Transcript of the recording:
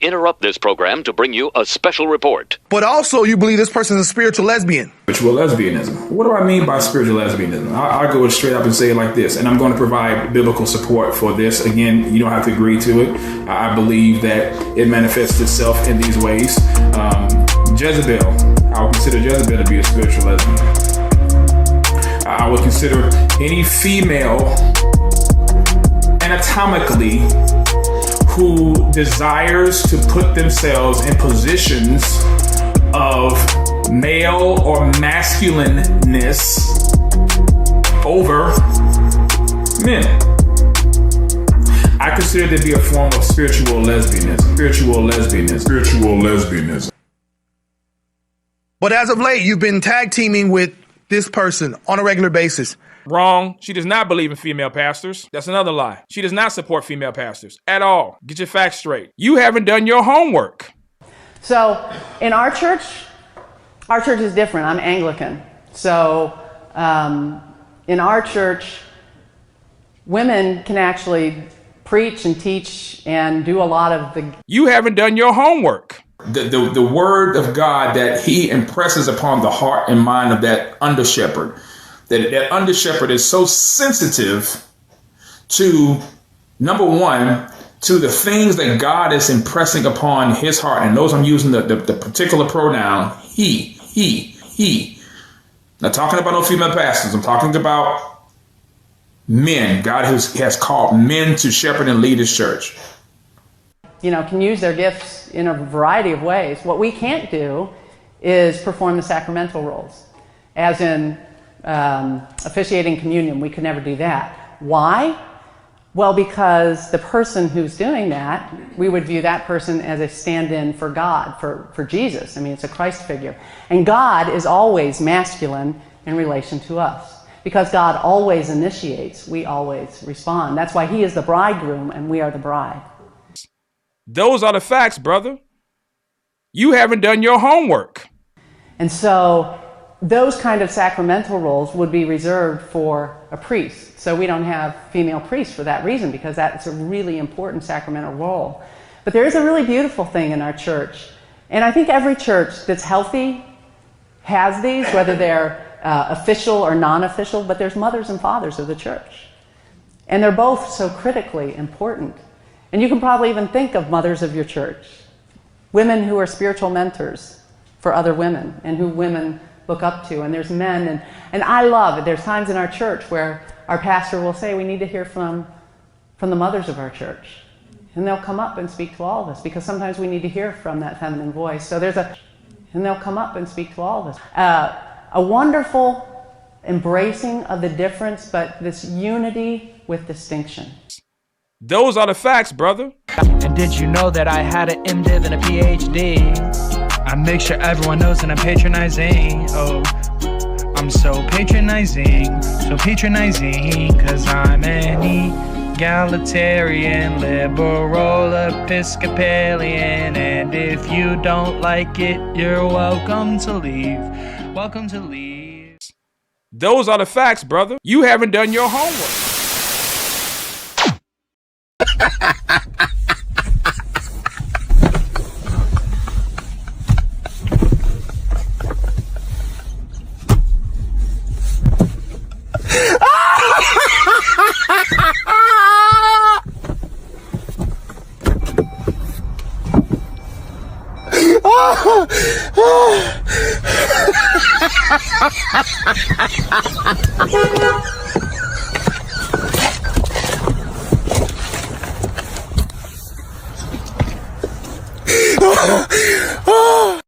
interrupt this program to bring you a special report. But also, you believe this person is a spiritual lesbian. Spiritual lesbianism. What do I mean by spiritual lesbianism? I'll go straight up and say it like this, and I'm going to provide biblical support for this. Again, you don't have to agree to it. I believe that it manifests itself in these ways. Jezebel, I would consider Jezebel to be a spiritual lesbian. I would consider any female anatomically who desires to put themselves in positions of male or masculineness over men. I consider it to be a form of spiritual lesbianism. But as of late, you've been tag teaming with this person on a regular basis. Wrong. She does not believe in female pastors. That's another lie. She does not support female pastors at all. Get your facts straight. You haven't done your homework. So in our church is different. I'm Anglican. So in our church, women can actually preach and teach and do a lot of the... You haven't done your homework. The word of God that he impresses upon the heart and mind of that under shepherd. That under shepherd is so sensitive to, number one, to the things that God is impressing upon his heart. And notice I'm using the particular pronoun, he. Not talking about no female pastors. I'm talking about men. God has called men to shepherd and lead his church. Can use their gifts in a variety of ways. What we can't do is perform the sacramental roles, as in officiating communion. We could never do that. Why? Well, because the person who's doing that, we would view that person as a stand-in for God, for Jesus. I mean, it's a Christ figure. And God is always masculine in relation to us. Because God always initiates, we always respond. That's why he is the bridegroom and we are the bride. Those are the facts, brother. You haven't done your homework. And so those kind of sacramental roles would be reserved for a priest. So we don't have female priests for that reason, because that's a really important sacramental role. But there is a really beautiful thing in our church. And I think every church that's healthy has these, whether they're official or non-official, but there's mothers and fathers of the church. And they're both so critically important. And you can probably even think of mothers of your church, women who are spiritual mentors for other women and who women look up to. And there's men, and I love it. There's times in our church where our pastor will say, we need to hear from the mothers of our church. And they'll come up and speak to all of us, because sometimes we need to hear from that feminine voice. So and they'll come up and speak to all of us. A wonderful embracing of the difference, but this unity with distinction. Those are the facts, brother. And did you know that I had an MDiv and a PhD? I make sure everyone knows that I'm patronizing. Oh, I'm so patronizing, cause I'm an egalitarian, liberal, Episcopalian. And if you don't like it, you're welcome to leave. Welcome to leave. Those are the facts, brother. You haven't done your homework. Oh!